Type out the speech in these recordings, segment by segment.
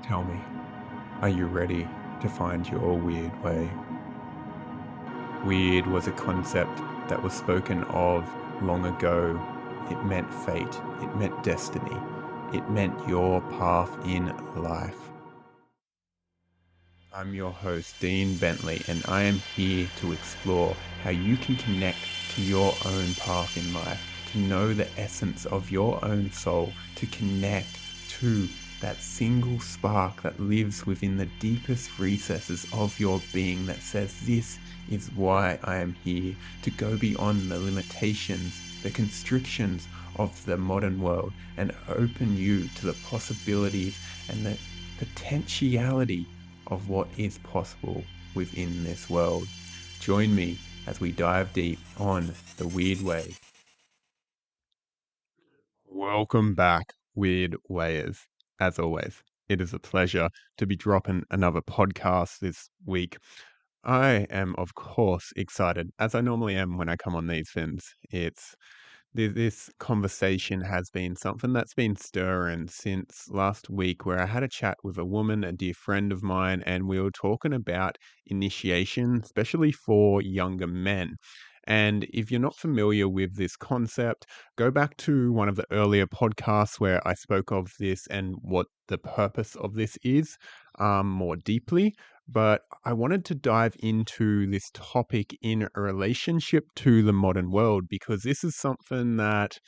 Tell me, are you ready to find your weird way? Weird was a concept that was spoken of long ago. It meant fate, it meant destiny, it meant your path in life. I'm your host, Dean Bentley, and I am here to explore how you can connect to your own path in life, to know the essence of your own soul, to connect to that single spark that lives within the deepest recesses of your being that says, "This is why I am here," to go beyond the limitations, the constrictions of the modern world, and open you to the possibilities and the potentiality of what is possible within this world. Join me as we dive deep on the Wyrd Way. Welcome back, Wyrd Wayers. As always, it is a pleasure to be dropping another podcast this week. I am, of course, excited, as I normally am when I come on these things. This conversation has been something that's been stirring since last week, where I had a chat with a woman, a dear friend of mine, and we were talking about initiation, especially for younger men. And if you're not familiar with this concept, go back to one of the earlier podcasts where I spoke of this and what the purpose of this is more deeply. But I wanted to dive into this topic in a relationship to the modern world because this is something that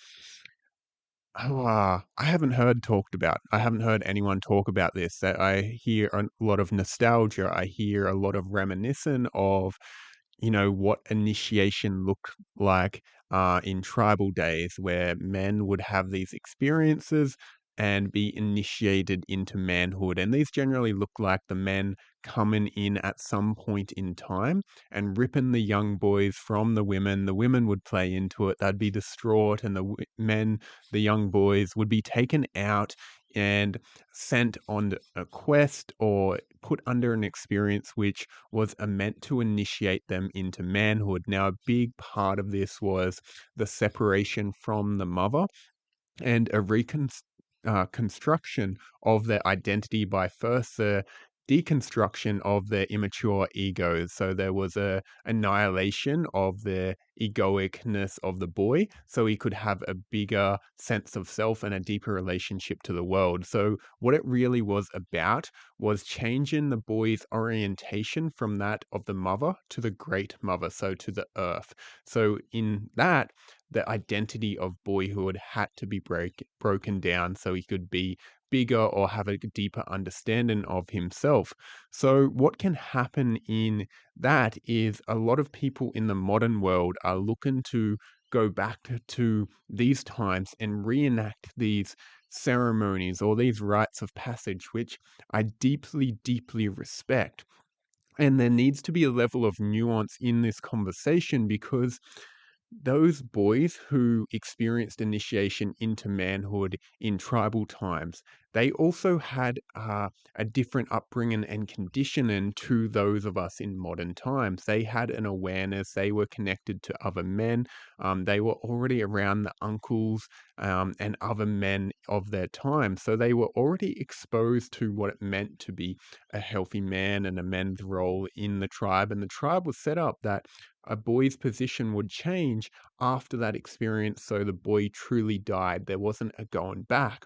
I haven't heard talked about. I haven't heard anyone talk about this. That I hear a lot of nostalgia. I hear a lot of reminiscing of what initiation looked like in tribal days, where men would have these experiences and be initiated into manhood. And these generally look like the men coming in at some point in time and ripping the young boys from the women. The women would play into it, they'd be distraught, and men, the young boys, would be taken out and sent on a quest or put under an experience which was meant to initiate them into manhood. Now, a big part of this was the separation from the mother and a construction of their identity by first the deconstruction of their immature egos. So there was a annihilation of the egoicness of the boy, so he could have a bigger sense of self and a deeper relationship to the world. So what it really was about was changing the boy's orientation from that of the mother to the great mother, so to the earth. So in that, the identity of boyhood had to be broken down so he could be bigger or have a deeper understanding of himself. So, what can happen in that is a lot of people in the modern world are looking to go back to these times and reenact these ceremonies or these rites of passage, which I deeply, deeply respect. And there needs to be a level of nuance in this conversation because those boys who experienced initiation into manhood in tribal times, they also had a different upbringing and conditioning to those of us in modern times. They had an awareness, they were connected to other men, they were already around the uncles and other men of their time. So they were already exposed to what it meant to be a healthy man and a man's role in the tribe. And the tribe was set up that a boy's position would change after that experience, so the boy truly died. There wasn't a going back.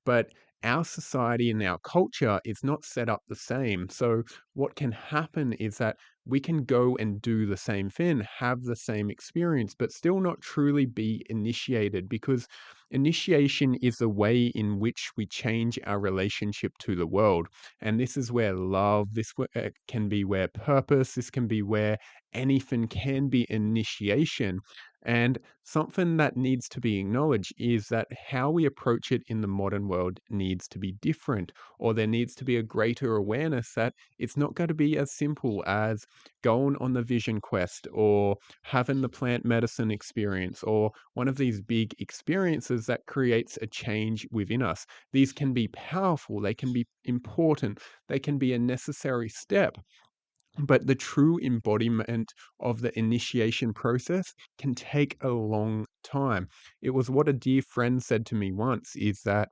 But our society and our culture is not set up the same. So, what can happen is that we can go and do the same thing, have the same experience, but still not truly be initiated because initiation is the way in which we change our relationship to the world. And this is where love, can be where purpose, this can be where anything can be initiation. And something that needs to be acknowledged is that how we approach it in the modern world needs to be different, or there needs to be a greater awareness that it's not going to be as simple as going on the vision quest or having the plant medicine experience or one of these big experiences that creates a change within us. These can be powerful, they can be important, they can be a necessary step. But the true embodiment of the initiation process can take a long time. It was what a dear friend said to me once is that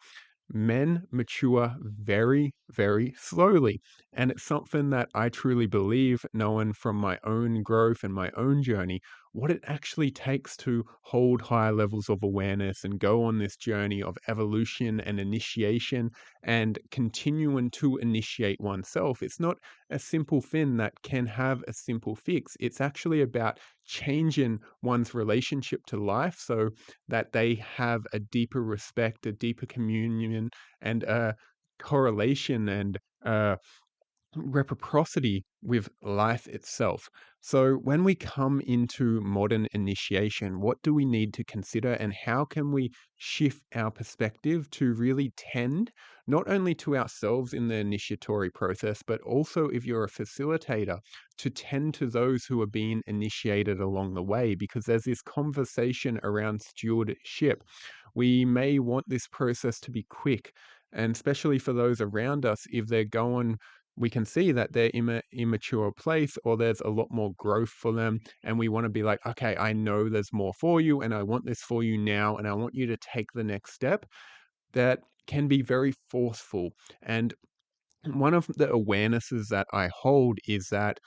men mature very, very slowly. And it's something that I truly believe, knowing from my own growth and my own journey, what it actually takes to hold higher levels of awareness and go on this journey of evolution and initiation and continuing to initiate oneself. It's not a simple thing that can have a simple fix. It's actually about changing one's relationship to life so that they have a deeper respect, a deeper communion, and a correlation and reciprocity with life itself. So, when we come into modern initiation, what do we need to consider, and how can we shift our perspective to really tend not only to ourselves in the initiatory process, but also if you're a facilitator, to tend to those who are being initiated along the way? Because there's this conversation around stewardship. We may want this process to be quick. And especially for those around us, if they're going, we can see that they're in an immature place or there's a lot more growth for them. And we want to be like, okay, I know there's more for you and I want this for you now and I want you to take the next step. That can be very forceful. And one of the awarenesses that I hold is that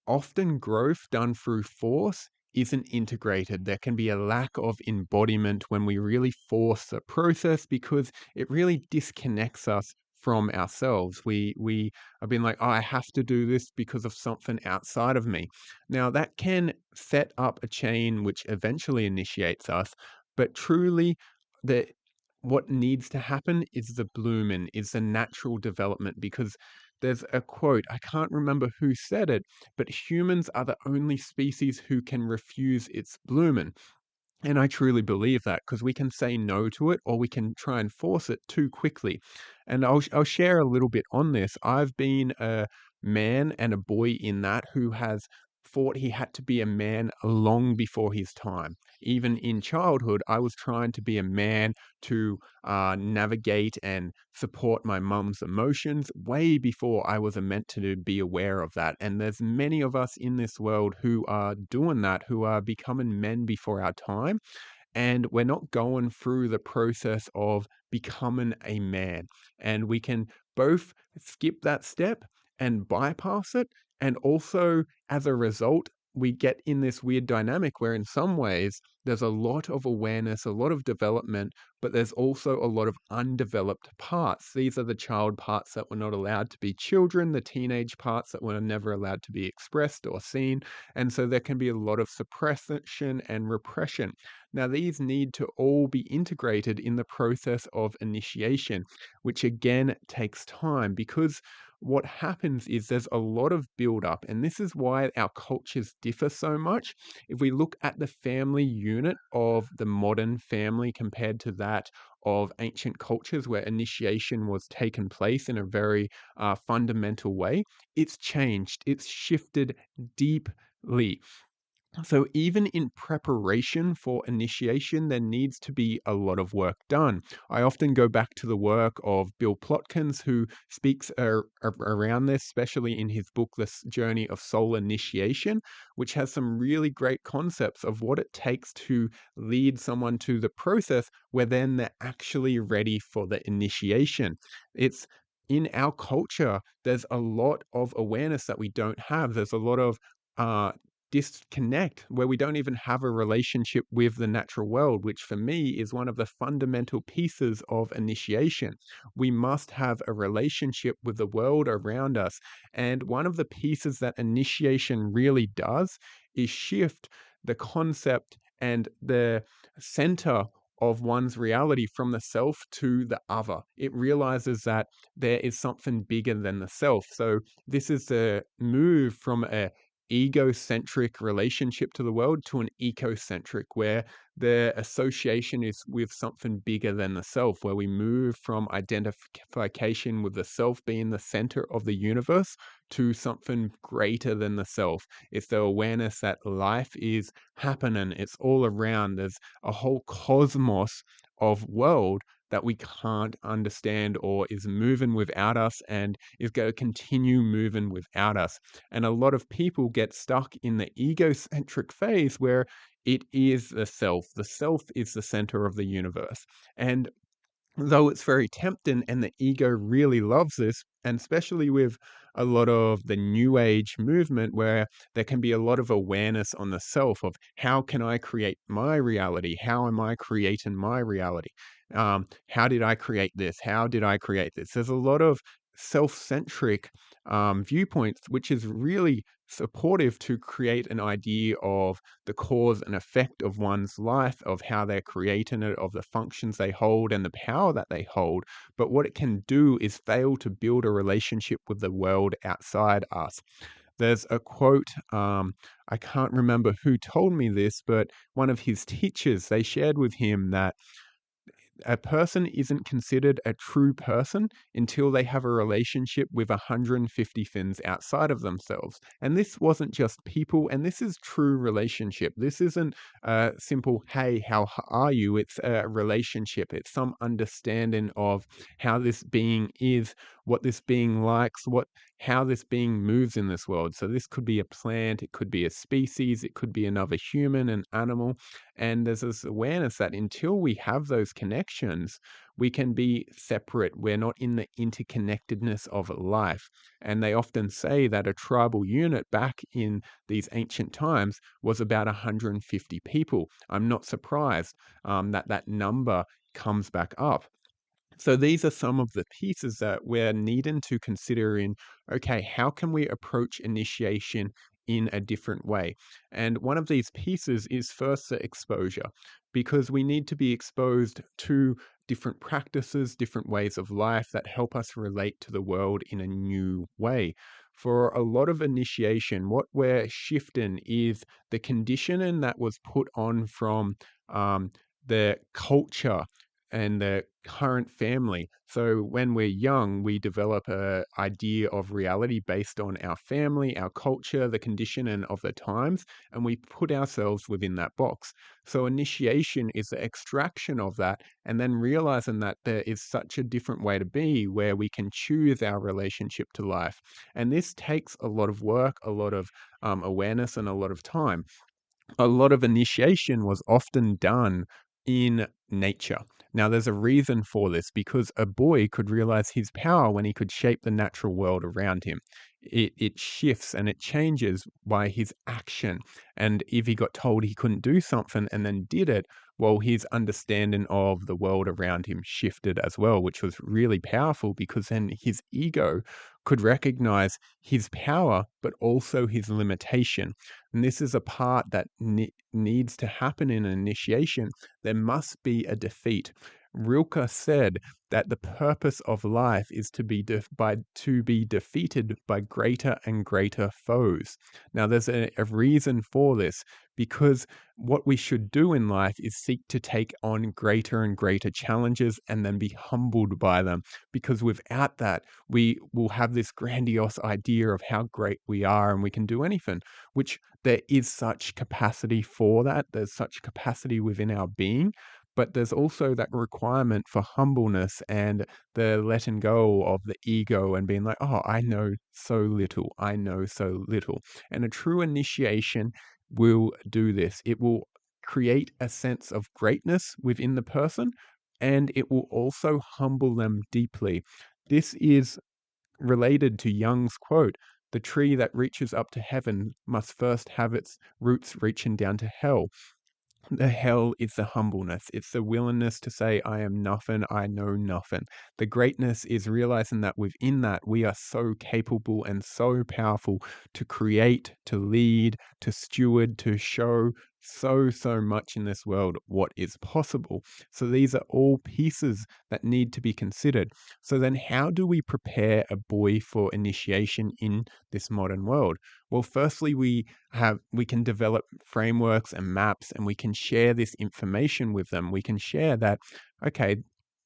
often growth done through force isn't integrated. There can be a lack of embodiment when we really force the process because it really disconnects us from ourselves. We have been like, oh, I have to do this because of something outside of me. Now that can set up a chain which eventually initiates us, but truly the what needs to happen is the blooming, is the natural development because there's a quote, I can't remember who said it, but humans are the only species who can refuse its bloomin'. And I truly believe that because we can say no to it or we can try and force it too quickly. And I'll share a little bit on this. I've been a man and a boy in that who has thought he had to be a man long before his time. Even in childhood, I was trying to be a man to navigate and support my mum's emotions way before I was meant to be aware of that. And there's many of us in this world who are doing that, who are becoming men before our time and we're not going through the process of becoming a man. And we can both skip that step and bypass it. And also, as a result, we get in this weird dynamic where, in some ways, there's a lot of awareness, a lot of development, but there's also a lot of undeveloped parts. These are the child parts that were not allowed to be children, the teenage parts that were never allowed to be expressed or seen. And so there can be a lot of suppression and repression. Now, these need to all be integrated in the process of initiation, which again takes time because what happens is there's a lot of build up, and this is why our cultures differ so much. If we look at the family unit of the modern family compared to that of ancient cultures where initiation was taken place in a very fundamental way, it's changed, it's shifted deeply. So, even in preparation for initiation, there needs to be a lot of work done. I often go back to the work of Bill Plotkins, who speaks around this, especially in his book, This Journey of Soul Initiation, which has some really great concepts of what it takes to lead someone to the process where then they're actually ready for the initiation. It's in our culture, there's a lot of awareness that we don't have. There's a lot of uh, disconnect where we don't even have a relationship with the natural world, which for me is one of the fundamental pieces of initiation. We must have a relationship with the world around us. And one of the pieces that initiation really does is shift the concept and the center of one's reality from the self to the other. It realizes that there is something bigger than the self. So, this is the move from a egocentric relationship to the world to an ecocentric, where the association is with something bigger than the self, where we move from identification with the self being the center of the universe to something greater than the self. It's the awareness that life is happening, it's all around. There's a whole cosmos of world that we can't understand or is moving without us and is going to continue moving without us. And a lot of people get stuck in the egocentric phase where it is the self. The self is the center of the universe. And though it's very tempting and the ego really loves this, and especially with a lot of the new age movement where there can be a lot of awareness on the self of how can I create my reality? How am I creating my reality? How did I create this? How did I create this? There's a lot of self-centric viewpoints, which is really supportive to create an idea of the cause and effect of one's life, of how they're creating it, of the functions they hold and the power that they hold. But what it can do is fail to build a relationship with the world outside us. There's a quote, I can't remember who told me this, but one of his teachers, they shared with him that a person isn't considered a true person until they have a relationship with 150 things outside of themselves. And this wasn't just people, and this is true relationship. This isn't a simple, hey, how are you? It's a relationship. It's some understanding of how this being is, what this being likes, how this being moves in this world. So this could be a plant, it could be a species, it could be another human, an animal. And there's this awareness that until we have those connections, we can be separate. We're not in the interconnectedness of life. And they often say that a tribal unit back in these ancient times was about 150 people. I'm not surprised that that number comes back up. So these are some of the pieces that we're needing to consider in, okay, how can we approach initiation in a different way? And one of these pieces is first the exposure, because we need to be exposed to different practices, different ways of life that help us relate to the world in a new way. For a lot of initiation, what we're shifting is the conditioning that was put on from um, the culture and the current family. So when we're young, we develop a idea of reality based on our family, our culture, the condition of the times, and we put ourselves within that box. So initiation is the extraction of that, and then realizing that there is such a different way to be where we can choose our relationship to life. And this takes a lot of work, a lot of awareness, and a lot of time. A lot of initiation was often done in nature. Now, there's a reason for this because a boy could realize his power when he could shape the natural world around him. It shifts and it changes by his action. And if he got told he couldn't do something and then did it, well, his understanding of the world around him shifted as well, which was really powerful because then his ego could recognize his power, but also his limitation. And this is a part that needs to happen in an initiation. There must be a defeat. Rilke said that the purpose of life is to be defeated by greater and greater foes. Now, there's a reason for this because what we should do in life is seek to take on greater and greater challenges and then be humbled by them. Because without that, we will have this grandiose idea of how great we are and we can do anything, which there is such capacity for that. There's such capacity within our being, but there's also that requirement for humbleness and the letting go of the ego and being like, oh, I know so little. I know so little. And a true initiation will do this. It will create a sense of greatness within the person, and it will also humble them deeply. This is related to Jung's quote, the tree that reaches up to heaven must first have its roots reaching down to hell. The hell is the humbleness. It's the willingness to say, I am nothing, I know nothing. The greatness is realizing that within that, we are so capable and so powerful to create, to lead, to steward, to show so much in this world what is possible. So these are all pieces that need to be considered. So then how do we prepare a boy for initiation in this modern world? Well, firstly, we can develop frameworks and maps and we can share this information with them. We can share that, okay,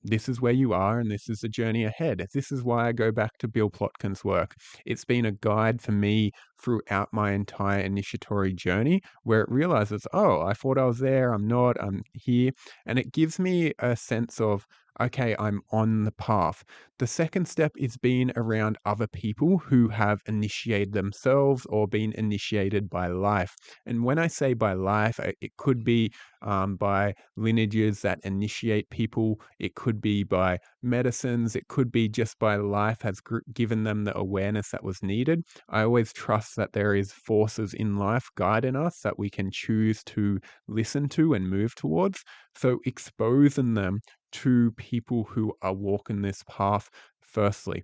this is where you are and this is the journey ahead. This is why I go back to Bill Plotkin's work. It's been a guide for me throughout my entire initiatory journey where it realizes, oh, I thought I was there, I'm not, I'm here. And it gives me a sense of okay, I'm on the path. The second step is being around other people who have initiated themselves or been initiated by life. And when I say by life, it could be by lineages that initiate people, it could be by medicines, it could be just by life has given them the awareness that was needed. I always trust that there is forces in life guiding us that we can choose to listen to and move towards. So exposing them to people who are walking this path firstly,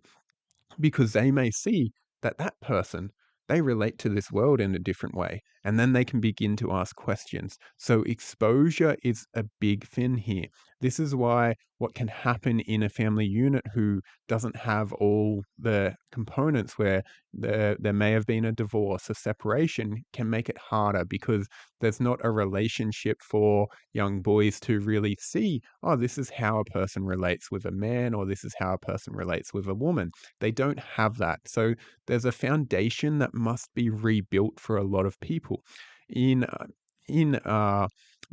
because they may see that that person, they relate to this world in a different way, and then they can begin to ask questions. So exposure is a big thing here. This is why what can happen in a family unit who doesn't have all the components, where there may have been a divorce, a separation, can make it harder because there's not a relationship for young boys to really see, oh, this is how a person relates with a man, or this is how a person relates with a woman. They don't have that. So there's a foundation that must be rebuilt for a lot of people. In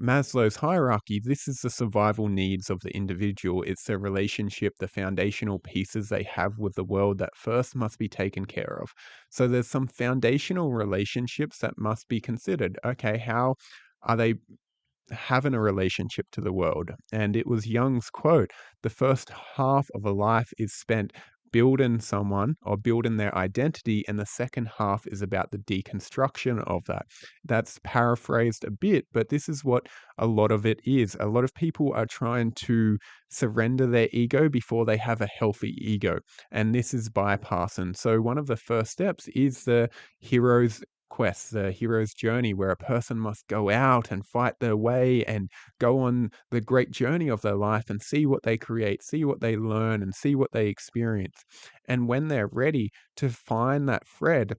Maslow's hierarchy, this is the survival needs of the individual. It's the relationship, the foundational pieces they have with the world that first must be taken care of. So there's some foundational relationships that must be considered. Okay, how are they having a relationship to the world? And it was Jung's quote, the first half of a life is spent building someone or building their identity, and the second half is about the deconstruction of that. That's paraphrased a bit, but this is what a lot of it is. A lot of people are trying to surrender their ego before they have a healthy ego, and this is bypassing. So one of the first steps is the hero's quest, the hero's journey, where a person must go out and fight their way and go on the great journey of their life and see what they create, see what they learn, and see what they experience. And when they're ready to find that thread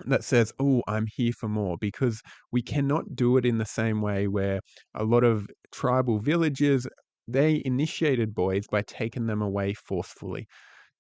that says, oh, I'm here for more, because we cannot do it in the same way where a lot of tribal villages, they initiated boys by taking them away forcefully.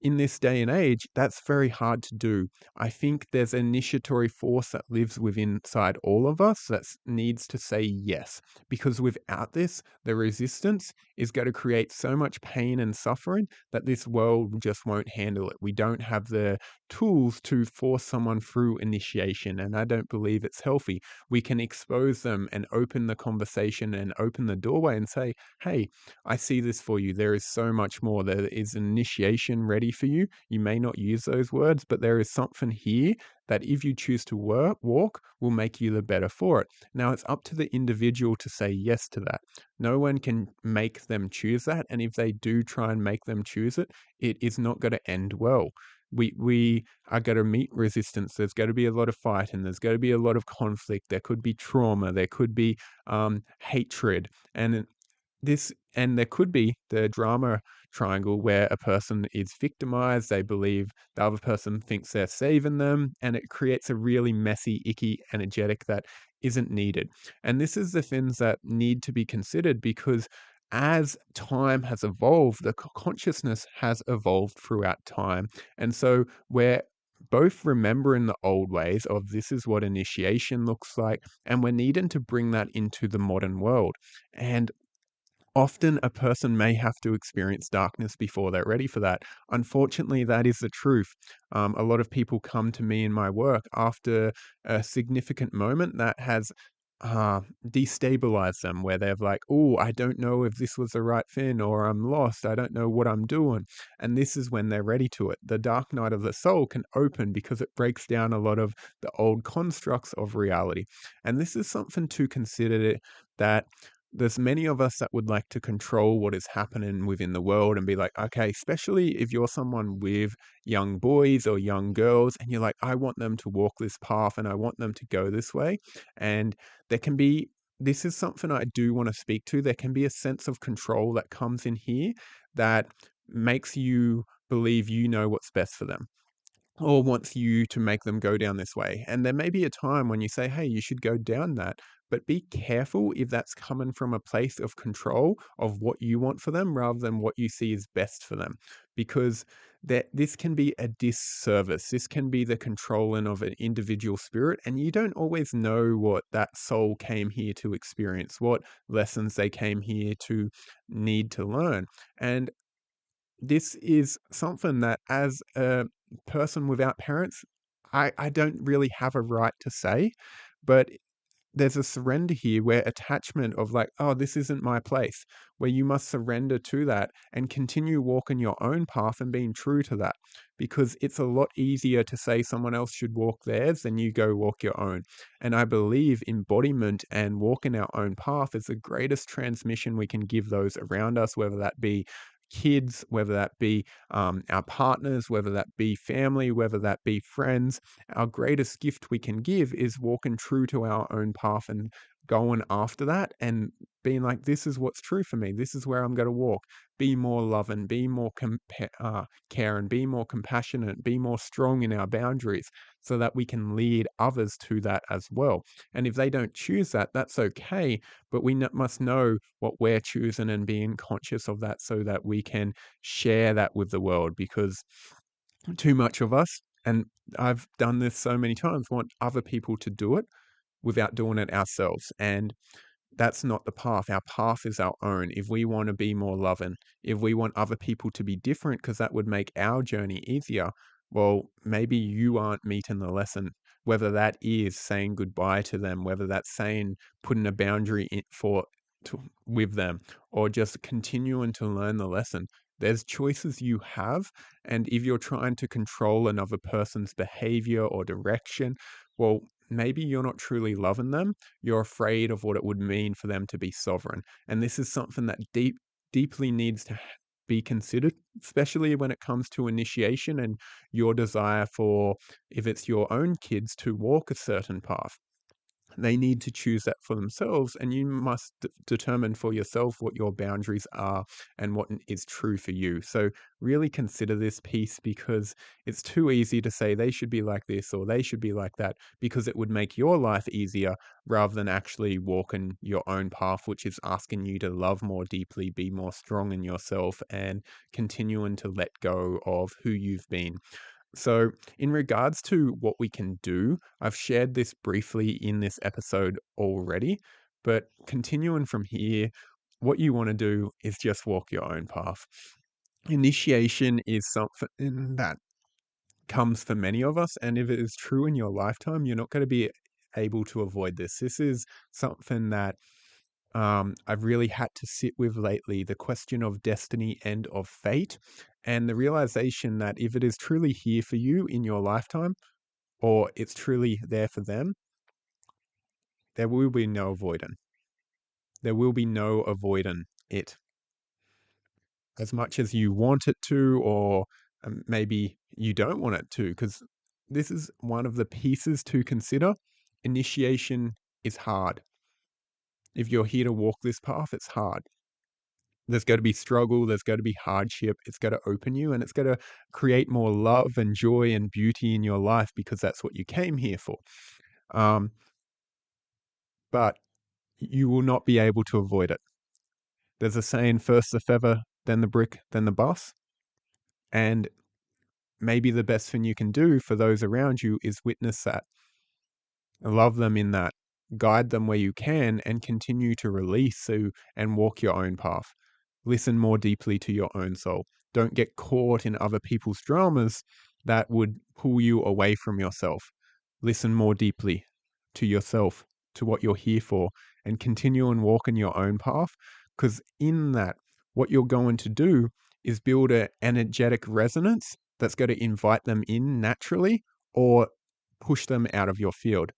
In this day and age, that's very hard to do. I think there's an initiatory force that lives within inside all of us that needs to say yes, because without this, the resistance is going to create so much pain and suffering that this world just won't handle it. We don't have the tools to force someone through initiation, and I don't believe it's healthy. We can expose them and open the conversation and open the doorway and say, hey, I see this for you. There is so much more. There is initiation ready for you. You may not use those words, but there is something here that if you choose to walk, will make you the better for it. Now, it's up to the individual to say yes to that. No one can make them choose that. And if they do try and make them choose it, it is not going to end well. We are going to meet resistance. There's going to be a lot of fighting. There's going to be a lot of conflict. There could be trauma. There could be hatred. And there could be the drama triangle where a person is victimized, they believe the other person thinks they're saving them, and it creates a really messy, icky energetic that isn't needed. And this is the things that need to be considered, because as time has evolved, the consciousness has evolved throughout time. And so we're both remembering the old ways of this is what initiation looks like, and we're needing to bring that into the modern world. And often a person may have to experience darkness before they're ready for that. Unfortunately, that is the truth. A lot of people come to me in my work after a significant moment that has destabilized them, where they're like, oh, I don't know if this was the right thing, or I'm lost. I don't know what I'm doing. And this is when they're ready to it. The dark night of the soul can open because it breaks down a lot of the old constructs of reality. And this is something to consider, that there's many of us that would like to control what is happening within the world and be like, okay, especially if you're someone with young boys or young girls and you're like, I want them to walk this path and I want them to go this way. And there can be, this is something I do want to speak to. There can be a sense of control that comes in here that makes you believe you know what's best for them, or wants you to make them go down this way. And there may be a time when you say, hey, you should go down that, but be careful if that's coming from a place of control of what you want for them rather than what you see is best for them. because this can be a disservice. This can be the controlling of an individual spirit, and you don't always know what that soul came here to experience, what lessons they came here to need to learn. And this is something that, as a person without parents, I don't really have a right to say, but there's a surrender here where attachment of like, oh, this isn't my place, where you must surrender to that and continue walking your own path and being true to that. Because it's a lot easier to say someone else should walk theirs than you go walk your own. And I believe embodiment and walking our own path is the greatest transmission we can give those around us, whether that be kids, whether that be our partners, whether that be family, whether that be friends. Our greatest gift we can give is walking true to our own path and going after that and being like, this is what's true for me. This is where I'm going to walk. Be more loving, be more caring, be more compassionate, be more strong in our boundaries so that we can lead others to that as well. And if they don't choose that, that's okay. But we must know what we're choosing and being conscious of that so that we can share that with the world, because too much of us, and I've done this so many times, want other people to do it without doing it ourselves. And that's not the path. Our path is our own. If we want to be more loving, if we want other people to be different, because that would make our journey easier, well, maybe you aren't meeting the lesson. Whether that is saying goodbye to them, whether that's saying putting a boundary in with them, or just continuing to learn the lesson. There's choices you have, and if you're trying to control another person's behavior or direction, well, maybe you're not truly loving them. You're afraid of what it would mean for them to be sovereign. And this is something that deeply needs to be considered, especially when it comes to initiation and your desire for, if it's your own kids, to walk a certain path. They need to choose that for themselves, and you must determine for yourself what your boundaries are and what is true for you. So, really consider this piece, because it's too easy to say they should be like this or they should be like that, because it would make your life easier rather than actually walking your own path, which is asking you to love more deeply, be more strong in yourself, and continuing to let go of who you've been. So, in regards to what we can do, I've shared this briefly in this episode already, but continuing from here, what you want to do is just walk your own path. Initiation is something that comes for many of us, and if it is true in your lifetime, you're not going to be able to avoid this. This is something that I've really had to sit with lately, the question of destiny and of fate, and the realization that if it is truly here for you in your lifetime, or it's truly there for them, there will be no avoiding. There will be no avoiding it. As much as you want it to, or maybe you don't want it to, because this is one of the pieces to consider. Initiation is hard. If you're here to walk this path, it's hard. There's going to be struggle, there's going to be hardship. It's going to open you, and it's going to create more love and joy and beauty in your life, because that's what you came here for. Um, but you will not be able to avoid it. There's a saying, first the feather, then the brick, then the bus. And maybe the best thing you can do for those around you is witness that, love them in that, guide them where you can, and continue to release and walk your own path. Listen more deeply to your own soul. Don't get caught in other people's dramas that would pull you away from yourself. Listen more deeply to yourself, to what you're here for, and continue and walk in your own path. Because in that, what you're going to do is build an energetic resonance that's going to invite them in naturally, or push them out of your field.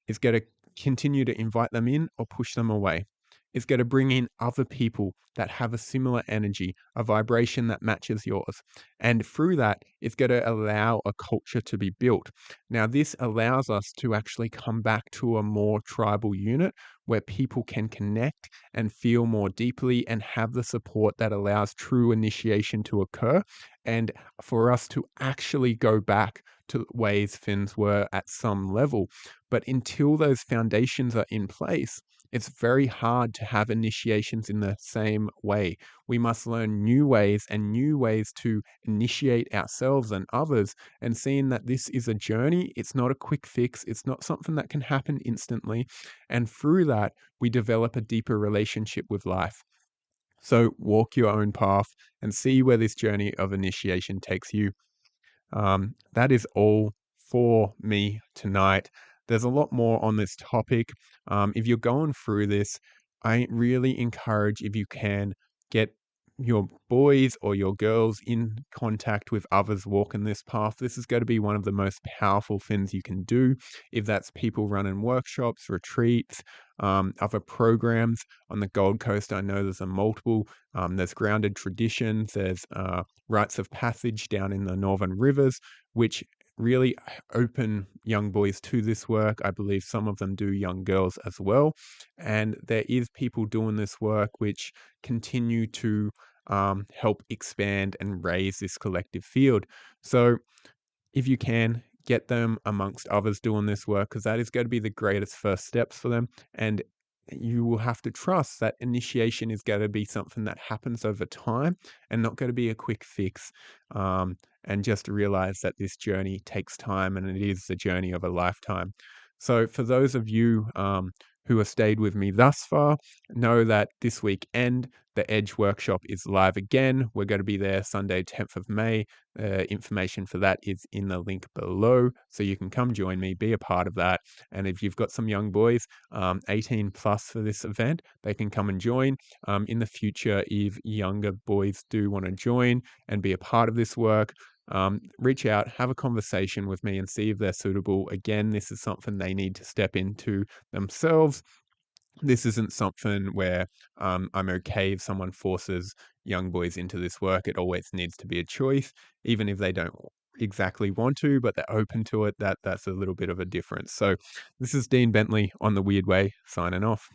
It's going to continue to invite them in or push them away. It's going to bring in other people that have a similar energy, a vibration that matches yours. And through that, it's going to allow a culture to be built. Now, this allows us to actually come back to a more tribal unit where people can connect and feel more deeply and have the support that allows true initiation to occur, and for us to actually go back to ways things were at some level. But until those foundations are in place, it's very hard to have initiations in the same way. We must learn new ways and new ways to initiate ourselves and others, and seeing that this is a journey, it's not a quick fix, it's not something that can happen instantly. And through that, we develop a deeper relationship with life. So walk your own path and see where this journey of initiation takes you. That is all for me tonight. There's a lot more on this topic. If you're going through this, I really encourage, if you can, get your boys or your girls in contact with others walking this path. This is going to be one of the most powerful things you can do. If that's people running workshops, retreats, other programs on the Gold Coast, I know there's a multiple. There's grounded traditions. There's rites of passage down in the Northern Rivers, which really open young boys to this work. I believe some of them do young girls as well. And there is people doing this work which continue to help expand and raise this collective field. So if you can, get them amongst others doing this work, because that is going to be the greatest first steps for them. And you will have to trust that initiation is going to be something that happens over time and not going to be a quick fix. And just realize that this journey takes time, and it is the journey of a lifetime. So, for those of you who have stayed with me thus far, know that this weekend, the Edge workshop is live again. We're going to be there Sunday, 10th of May. Information for that is in the link below. So you can come join me, be a part of that. And if you've got some young boys, 18 plus for this event, they can come and join. In the future, if younger boys do want to join and be a part of this work, reach out, have a conversation with me and see if they're suitable. Again, this is something they need to step into themselves. This isn't something where I'm okay if someone forces young boys into this work. It always needs to be a choice, even if they don't exactly want to, but they're open to it. That's a little bit of a difference. So this is Dean Bentley on the Wyrd Way, signing off.